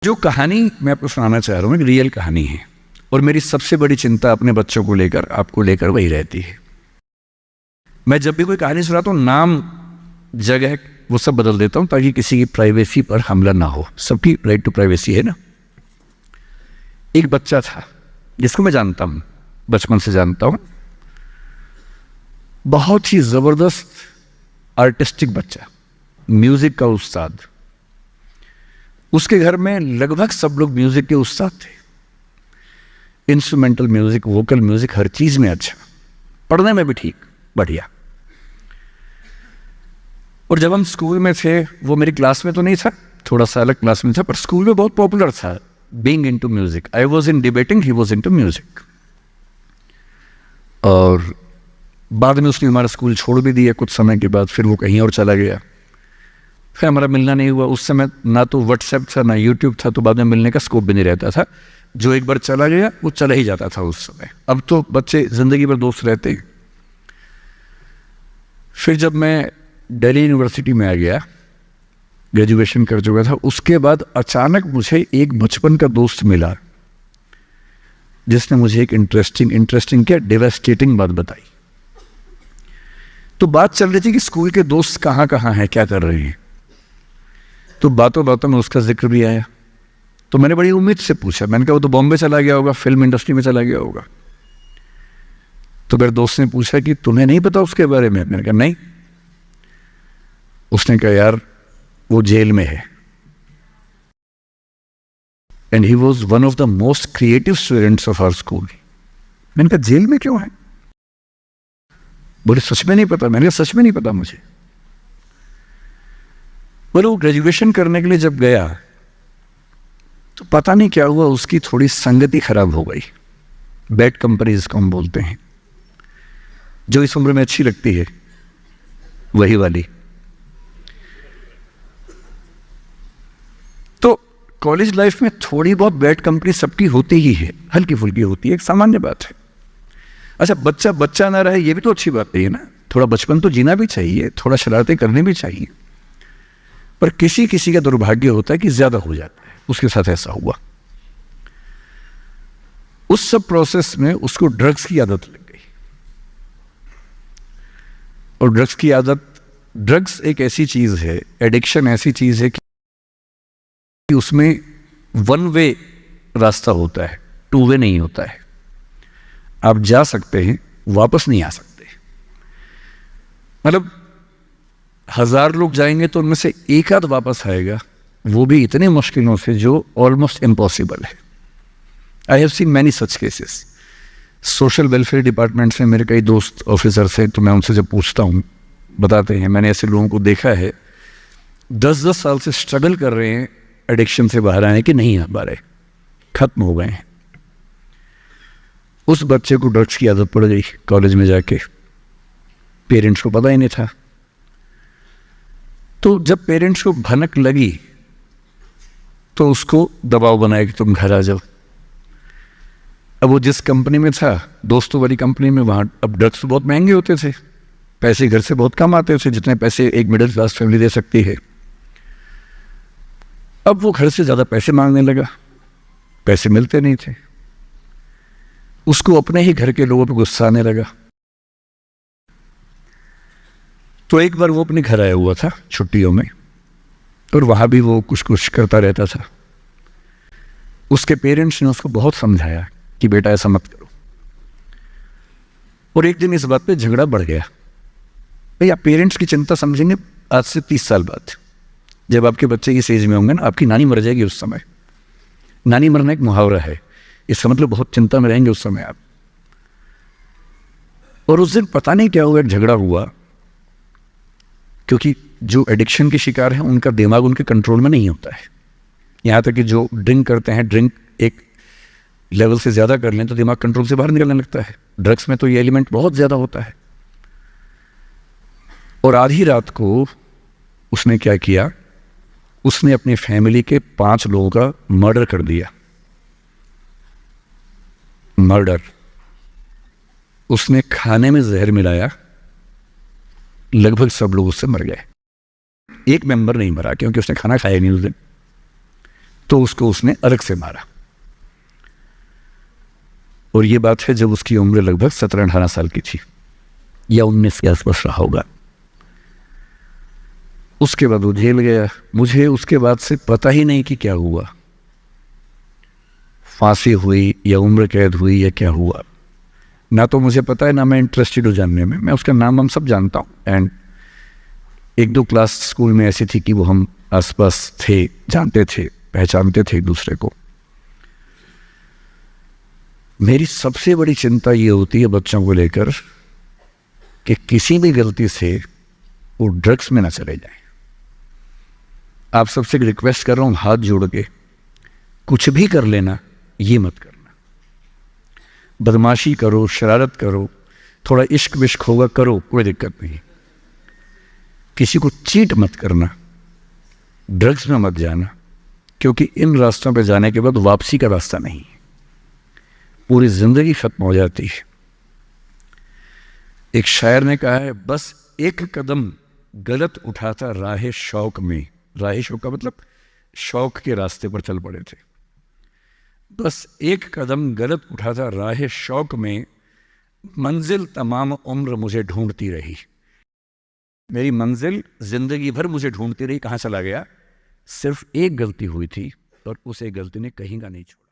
जो कहानी मैं आपको सुनाना चाह रहा हूँ एक रियल कहानी है और मेरी सबसे बड़ी चिंता अपने बच्चों को लेकर आपको लेकर वही रहती है। मैं जब भी कोई कहानी सुनाता हूँ नाम जगह वो सब बदल देता हूँ ताकि किसी की प्राइवेसी पर हमला ना हो। सबकी राइट टू प्राइवेसी है ना। एक बच्चा था जिसको मैं जानता हूँ, बचपन से जानता हूँ, बहुत ही जबरदस्त आर्टिस्टिक बच्चा, म्यूजिक का उस्ताद। उसके घर में लगभग सब लोग म्यूजिक के उस्ताद थे, इंस्ट्रूमेंटल म्यूजिक, वोकल म्यूजिक, हर चीज में अच्छा, पढ़ने में भी ठीक, बढ़िया। और जब हम स्कूल में थे, वो मेरी क्लास में तो नहीं था, थोड़ा सा अलग क्लास में था, पर स्कूल में बहुत पॉपुलर था being into music. I was in debating, he was into music. और बाद में उसने हमारा स्कूल छोड़ भी दिया कुछ समय के बाद, फिर वो कहीं और चला गया, फिर हमारा मिलना नहीं हुआ। उस समय ना तो व्हाट्सएप था ना यूट्यूब था, तो बाद में मिलने का स्कोप भी नहीं रहता था। जो एक बार चला गया वो चला ही जाता था उस समय। अब तो बच्चे जिंदगी भर दोस्त रहते हैं। फिर जब मैं दिल्ली यूनिवर्सिटी में आ गया, ग्रेजुएशन कर चुका था, उसके बाद अचानक मुझे एक बचपन का दोस्त मिला जिसने मुझे एक इंटरेस्टिंग क्या डेवास्टेटिंग बात बताई। तो बात चल रही थी कि स्कूल के दोस्त कहाँ कहाँ हैं, क्या कर रहे हैं। तो बातों बातों में उसका जिक्र भी आया। तो मैंने बड़ी उम्मीद से पूछा, मैंने कहा वो तो बॉम्बे चला गया होगा, फिल्म इंडस्ट्री में चला गया होगा। तो मेरे दोस्त ने पूछा कि तुम्हें नहीं पता उसके बारे में? मैंने कहा नहीं। उसने कहा यार वो जेल में है, and he was one of the most creative students of our school. मैंने कहा जेल में क्यों है? बोले सच में नहीं पता। मैंने कहा सच में नहीं पता मुझे। बोले वो ग्रेजुएशन करने के लिए जब गया तो पता नहीं क्या हुआ, उसकी थोड़ी संगति खराब हो गई। बैड कंपनी जिसको हम बोलते हैं, जो इस उम्र में अच्छी लगती है, वही वाली। तो कॉलेज लाइफ में थोड़ी बहुत बैड कंपनी सबकी होती ही है, हल्की फुल्की होती है, एक सामान्य बात है। अच्छा, बच्चा बच्चा ना रहे ये भी तो अच्छी बात नहीं है ना। थोड़ा बचपन तो जीना भी चाहिए, थोड़ा शरारतें करनी भी चाहिए। पर किसी किसी का दुर्भाग्य होता है कि ज्यादा हो जाता है। उसके साथ ऐसा हुआ। उस सब प्रोसेस में उसको ड्रग्स की आदत लग गई। और ड्रग्स एक ऐसी चीज है, एडिक्शन ऐसी चीज है कि उसमें वन वे रास्ता होता है, टू वे नहीं होता है। आप जा सकते हैं, वापस नहीं आ सकते। मतलब 1000 लोग जाएंगे तो उनमें से एक आध वापस आएगा, वो भी इतने मुश्किलों से जो ऑलमोस्ट इम्पॉसिबल है। I have seen many such cases. Social welfare department से मेरे कई दोस्त ऑफिसर्स हैं, तो मैं उनसे जब पूछता हूँ बताते हैं, मैंने ऐसे लोगों को देखा है 10-10 साल से स्ट्रगल कर रहे हैं एडिक्शन से बाहर आए कि नहीं आ पा रहे, खत्म हो गए हैं। उस बच्चे को ड्रग्स की आदत पड़ गई कॉलेज में जाके, पेरेंट्स को पता ही नहीं था। तो जब पेरेंट्स को भनक लगी तो उसको दबाव बनाया कि तुम घर आ जाओ। अब वो जिस कंपनी में था, दोस्तों वाली कंपनी में, वहां अब ड्रग्स बहुत महंगे होते थे, पैसे घर से बहुत कम आते थे, जितने पैसे एक मिडिल क्लास फैमिली दे सकती है। अब वो घर से ज्यादा पैसे मांगने लगा, पैसे मिलते नहीं थे। उसको अपने ही घर के लोगों पर गुस्सा आने लगा। तो एक बार वो अपने घर आया हुआ था छुट्टियों में, और वहां भी वो कुछ कुछ करता रहता था। उसके पेरेंट्स ने उसको बहुत समझाया कि बेटा ऐसा मत करो। और एक दिन इस बात पे झगड़ा बढ़ गया। भैया पेरेंट्स की चिंता समझेंगे आज से 30 साल बाद, जब आपके बच्चे इस एज में होंगे ना, आपकी नानी मर जाएगी उस समय। नानी मरना एक मुहावरा है, इसका मतलब बहुत चिंता में रहेंगे उस समय आप। और उस दिन पता नहीं क्या हुआ, एक झगड़ा हुआ, क्योंकि जो एडिक्शन के शिकार हैं उनका दिमाग उनके कंट्रोल में नहीं होता है। यहाँ तक कि जो ड्रिंक करते हैं, ड्रिंक एक लेवल से ज़्यादा कर लें तो दिमाग कंट्रोल से बाहर निकलने लगता है। ड्रग्स में तो ये एलिमेंट बहुत ज़्यादा होता है। और आधी रात को उसने क्या किया, उसने अपनी फैमिली के 5 लोगों का मर्डर कर दिया। मर्डर। उसने खाने में जहर मिलाया, लगभग सब लोग उससे मर गए। एक मेंबर नहीं मरा क्योंकि उसने खाना खाया नहीं उस दिन। तो उसको उसने अलग से मारा। और ये बात है जब उसकी उम्र लगभग 17-18 साल की थी, या 19 के आसपास रहा होगा। उसके बाद वो जेल गया। मुझे उसके बाद से पता ही नहीं कि क्या हुआ, फांसी हुई या उम्र कैद हुई या क्या हुआ, ना तो मुझे पता है, ना मैं इंटरेस्टेड हूँ जानने में। मैं उसका नाम हम सब जानता हूँ, एंड 1-2 क्लास स्कूल में ऐसी थी कि वो हम आसपास थे, जानते थे, पहचानते थे एक दूसरे को। मेरी सबसे बड़ी चिंता ये होती है बच्चों को लेकर कि किसी भी गलती से वो ड्रग्स में ना चले जाएं। आप सबसे रिक्वेस्ट कर रहा हूँ हाथ जोड़ के, कुछ भी कर लेना, ये मत करना। बदमाशी करो, शरारत करो, थोड़ा इश्क विश्क होगा करो, कोई दिक्कत नहीं। किसी को चीट मत करना, ड्रग्स में मत जाना, क्योंकि इन रास्तों पे जाने के बाद वापसी का रास्ता नहीं है, पूरी जिंदगी खत्म हो जाती है। एक शायर ने कहा है, बस एक कदम गलत उठाता राह शौक में, राह शौक का मतलब शौक के रास्ते पर चल पड़े थे। बस एक कदम गलत उठाता राह शौक में, मंजिल तमाम उम्र मुझे ढूंढती रही। मेरी मंजिल जिंदगी भर मुझे ढूंढती रही, कहाँ चला गया? सिर्फ एक गलती हुई थी और उस एक गलती ने कहीं का नहीं छोड़ा।